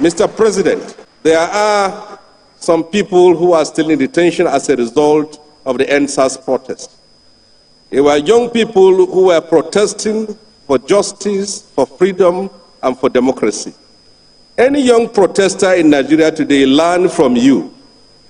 Mr. President, there are some people who are still in detention as a result of the NSAS protest. They were young people who were protesting for justice, for freedom, and for democracy. Any young protester in Nigeria today learn from you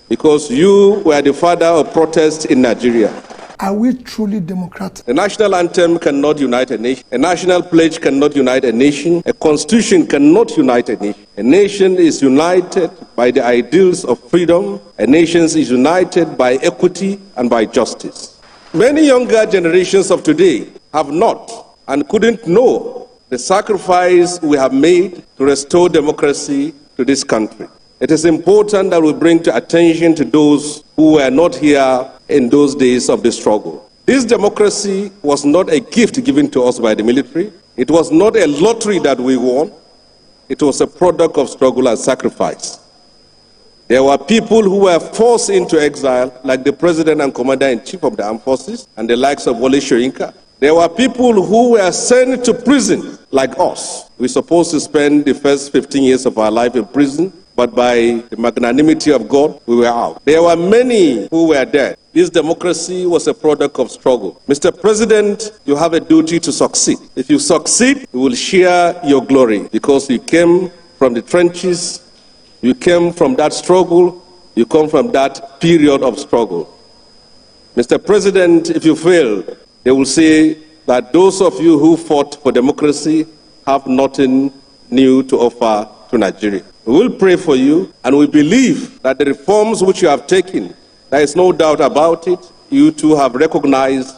because you were the father of protests in Nigeria. Are we truly democratic? The national anthem cannot unite a nation. A national pledge cannot unite a nation. A constitution cannot unite a nation. A nation is united by the ideals of freedom. A nation is united by equity and by justice. Many younger generations of today have not and couldn't know the sacrifice we have made to restore democracy to this country. It is important that we bring to attention to those who were not here in those days of the struggle. This democracy was not a gift given to us by the military. It was not a lottery that we won. It was a product of struggle and sacrifice. There were people who were forced into exile, like the President and Commander-in-Chief of the Armed Forces and the likes of Wole Soyinka. There were people who were sent to prison, like us. We're supposed to spend the first 15 years of our life in prison, but by the magnanimity of God, we were out. There were many who were dead. This democracy was a product of struggle. Mr. President, you have a duty to succeed. If you succeed, we will share your glory because you came from the trenches, you came from that struggle, you come from that period of struggle. Mr. President, if you fail, they will say that those of you who fought for democracy have nothing new to offer to Nigeria. We will pray for you, and we believe that the reforms which you have taken, there is no doubt about it, you too have recognized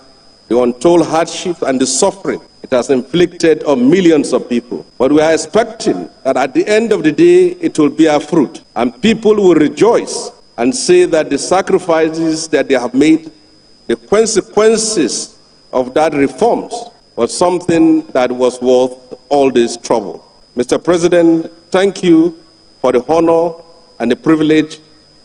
the untold hardship and the suffering it has inflicted on millions of people. But we are expecting that at the end of the day, it will bear fruit, and people will rejoice and say that the sacrifices that they have made, the consequences of that reforms, was something that was worth all this trouble. Mr. President, thank you for the honor and the privilege,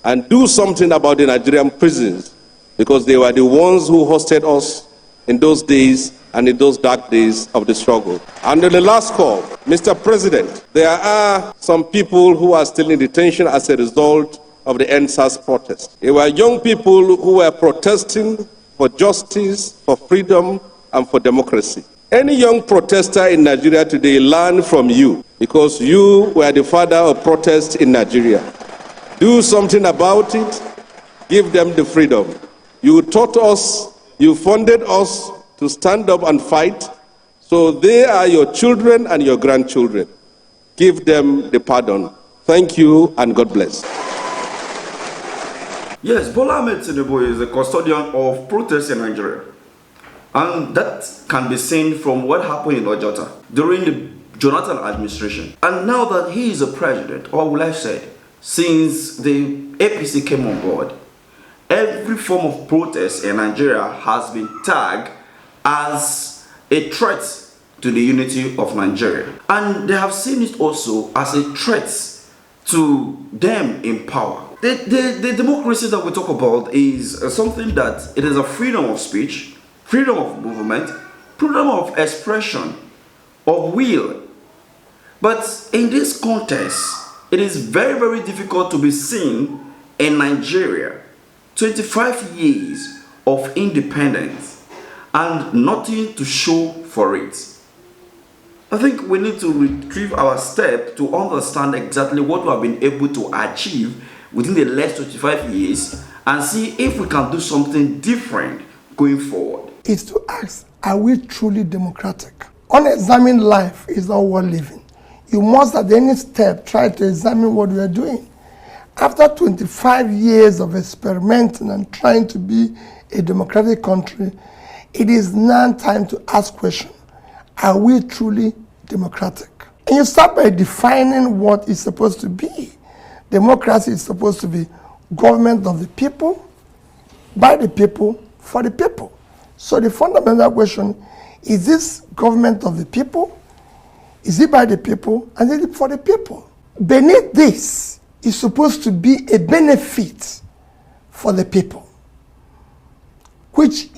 and do something about the Nigerian prisons, because they were the ones who hosted us in those days and in those dark days of the struggle. And on the last call, Mr. President, there are some people who are still in detention as a result of the NSAS protest. They were young people who were protesting for justice, for freedom, and for democracy. Any young protester in Nigeria today learn from you because you were the father of protests in Nigeria. Do something about it. Give them the freedom. You taught us, you funded us to stand up and fight, so they are your children and your grandchildren. Give them the pardon. Thank you and God bless. Yes, Bola Ahmed Tinubu is the custodian of protests in Nigeria. And that can be seen from what happened in Ojota during the Jonathan administration. And now that he is a president, or will I say, since the APC came on board, every form of protest in Nigeria has been tagged as a threat to the unity of Nigeria. And they have seen it also as a threat to them in power. The democracy that we talk about is something that it is a freedom of speech, freedom of movement, freedom of expression, of will. But in this context, it is very, very difficult to be seen in Nigeria. 25 years of independence and nothing to show for it. I think we need to retrieve our step to understand exactly what we have been able to achieve within the last 25 years and see if we can do something different going forward. Is to ask, are we truly democratic? Unexamined life is not worth living. You must at any step try to examine what we are doing. After 25 years of experimenting and trying to be a democratic country, it is now time to ask questions. Are we truly democratic? And you start by defining what it's supposed to be. Democracy is supposed to be government of the people, by the people, for the people. So the fundamental question, is this government of the people? Is it by the people? And is it for the people? Beneath this is supposed to be a benefit for the people, which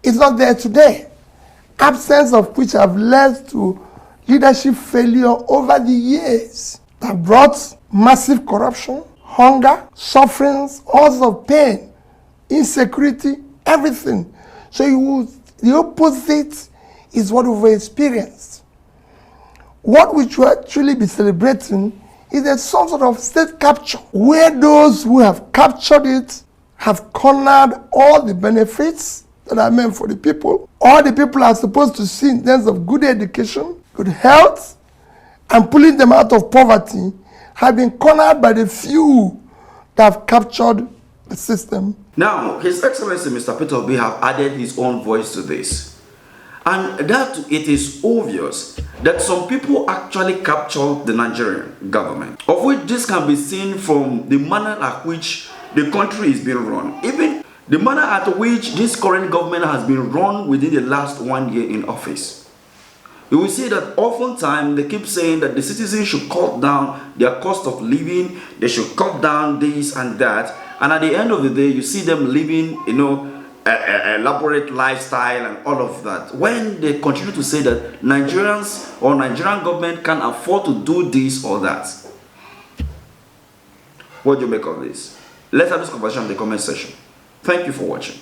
is not there today. Absence of which have led to leadership failure over the years. that brought massive corruption, hunger, sufferings, all sorts of pain, insecurity, everything. So the opposite is what we've experienced. What we should actually be celebrating is that some sort of state capture, where those who have captured it have cornered all the benefits that are meant for the people. All the people are supposed to see in terms of good education, good health, and pulling them out of poverty have been cornered by the few that have captured the system. Now, His Excellency Mr. Peter Obi have added his own voice to this. And that it is obvious that some people actually captured the Nigerian government, of which this can be seen from the manner at which the country is being run. Even the manner at which this current government has been run within the last 1 year in office. You will see that oftentimes they keep saying that the citizens should cut down their cost of living, they should cut down this and that. And at the end of the day, you see them living, elaborate lifestyle and all of that, when they continue to say that Nigerians or Nigerian government can afford to do this or that. What do you make of this? Let's have this conversation in the comment section. Thank you for watching.